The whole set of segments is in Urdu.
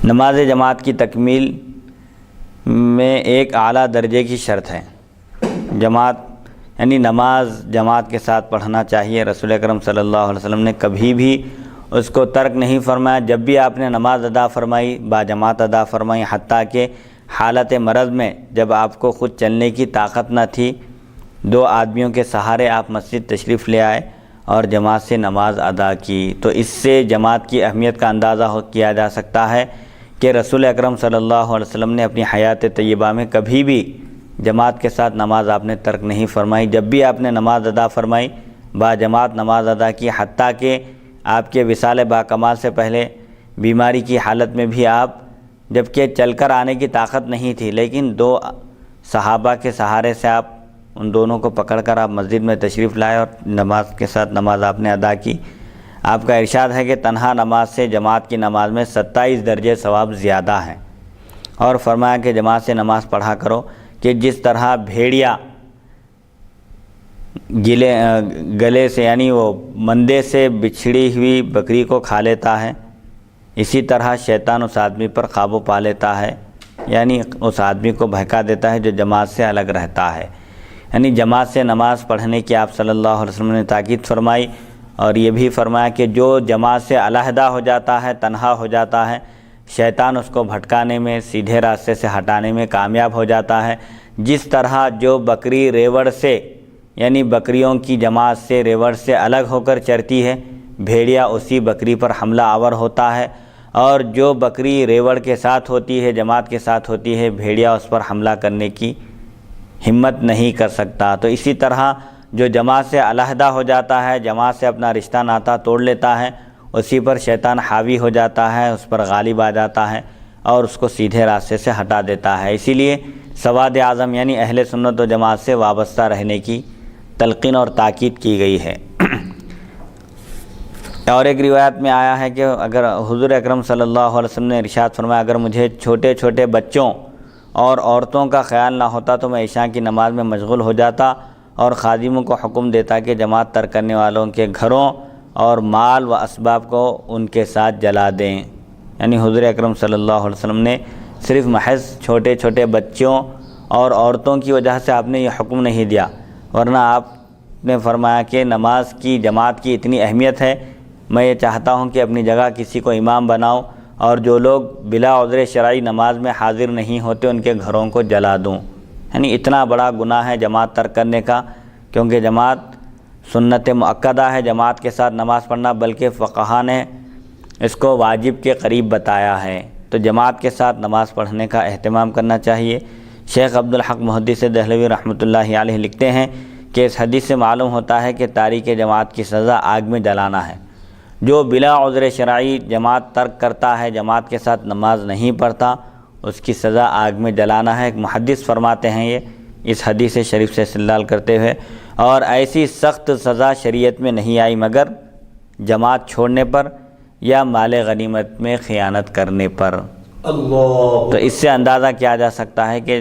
نماز جماعت کی تکمیل میں ایک اعلیٰ درجے کی شرط ہے۔ جماعت یعنی نماز جماعت کے ساتھ پڑھنا چاہیے۔ رسول اکرم صلی اللہ علیہ وسلم نے کبھی بھی اس کو ترک نہیں فرمایا۔ جب بھی آپ نے نماز ادا فرمائی با جماعت ادا فرمائی، حتیٰ کہ حالت مرض میں جب آپ کو خود چلنے کی طاقت نہ تھی، 2 آدمیوں کے سہارے آپ مسجد تشریف لے آئے اور جماعت سے نماز ادا کی۔ تو اس سے جماعت کی اہمیت کا اندازہ کیا جا سکتا ہے کہ رسول اکرم صلی اللہ علیہ وسلم نے اپنی حیات طیبہ میں کبھی بھی جماعت کے ساتھ نماز آپ نے ترک نہیں فرمائی۔ جب بھی آپ نے نماز ادا فرمائی با جماعت نماز ادا کی، حتیٰ کہ آپ کے وصال با کمال سے پہلے بیماری کی حالت میں بھی آپ، جبکہ چل کر آنے کی طاقت نہیں تھی، لیکن 2 صحابہ کے سہارے سے آپ ان دونوں کو پکڑ کر آپ مسجد میں تشریف لائے اور نماز کے ساتھ نماز آپ نے ادا کی۔ آپ کا ارشاد ہے کہ تنہا نماز سے جماعت کی نماز میں 27 درجے ثواب زیادہ ہیں، اور فرمایا کہ جماعت سے نماز پڑھا کرو کہ جس طرح بھیڑیا گلے سے یعنی وہ مندے سے بچھڑی ہوئی بکری کو کھا لیتا ہے، اسی طرح شیطان اس آدمی پر قابو پا لیتا ہے، یعنی اس آدمی کو بہکا دیتا ہے جو جماعت سے الگ رہتا ہے۔ یعنی جماعت سے نماز پڑھنے کی آپ صلی اللہ علیہ وسلم نے تاکید فرمائی، اور یہ بھی فرمایا کہ جو جماعت سے علیحدہ ہو جاتا ہے، تنہا ہو جاتا ہے، شیطان اس کو بھٹکانے میں، سیدھے راستے سے ہٹانے میں کامیاب ہو جاتا ہے۔ جس طرح جو بکری ریوڑ سے یعنی بکریوں کی جماعت سے ریوڑ سے الگ ہو کر چرتی ہے، بھیڑیا اسی بکری پر حملہ آور ہوتا ہے، اور جو بکری ریوڑ کے ساتھ ہوتی ہے، جماعت کے ساتھ ہوتی ہے، بھیڑیا اس پر حملہ کرنے کی ہمت نہیں کر سکتا۔ تو اسی طرح جو جماعت سے علیحدہ ہو جاتا ہے، جماعت سے اپنا رشتہ ناتا توڑ لیتا ہے، اسی پر شیطان حاوی ہو جاتا ہے، اس پر غالب آ جاتا ہے اور اس کو سیدھے راستے سے ہٹا دیتا ہے۔ اسی لیے سواد اعظم یعنی اہل سنت و جماعت سے وابستہ رہنے کی تلقین اور تاکید کی گئی ہے۔ اور ایک روایت میں آیا ہے کہ اگر حضور اکرم صلی اللہ علیہ وسلم نے ارشاد فرمایا، اگر مجھے چھوٹے چھوٹے بچوں اور عورتوں کا خیال نہ ہوتا تو میں عشاء کی نماز میں مشغول ہو جاتا اور خادموں کو حکم دیتا کہ جماعت ترک کرنے والوں کے گھروں اور مال و اسباب کو ان کے ساتھ جلا دیں۔ یعنی حضور اکرم صلی اللہ علیہ وسلم نے صرف محض چھوٹے چھوٹے بچوں اور عورتوں کی وجہ سے آپ نے یہ حکم نہیں دیا، ورنہ آپ نے فرمایا کہ نماز کی جماعت کی اتنی اہمیت ہے، میں یہ چاہتا ہوں کہ اپنی جگہ کسی کو امام بناؤں اور جو لوگ بلا عذر شرعی نماز میں حاضر نہیں ہوتے ان کے گھروں کو جلا دوں۔ یعنی اتنا بڑا گناہ ہے جماعت ترک کرنے کا، کیونکہ جماعت سنت مؤکدہ ہے جماعت کے ساتھ نماز پڑھنا، بلکہ فقہا نے اس کو واجب کے قریب بتایا ہے۔ تو جماعت کے ساتھ نماز پڑھنے کا اہتمام کرنا چاہیے۔ شیخ عبدالحق محدث دہلوی رحمۃ اللہ علیہ لکھتے ہیں کہ اس حدیث سے معلوم ہوتا ہے کہ تارک جماعت کی سزا آگ میں جلانا ہے۔ جو بلا عذر شرعی جماعت ترک کرتا ہے، جماعت کے ساتھ نماز نہیں پڑھتا، اس کی سزا آگ میں جلانا ہے۔ ایک محدث فرماتے ہیں یہ اس حدیث شریف سے استدلال کرتے ہوئے، اور ایسی سخت سزا شریعت میں نہیں آئی مگر جماعت چھوڑنے پر یا مال غنیمت میں خیانت کرنے پر۔ تو اس سے اندازہ کیا جا سکتا ہے کہ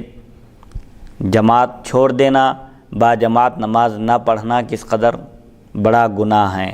جماعت چھوڑ دینا، با جماعت نماز نہ پڑھنا کس قدر بڑا گناہ ہے۔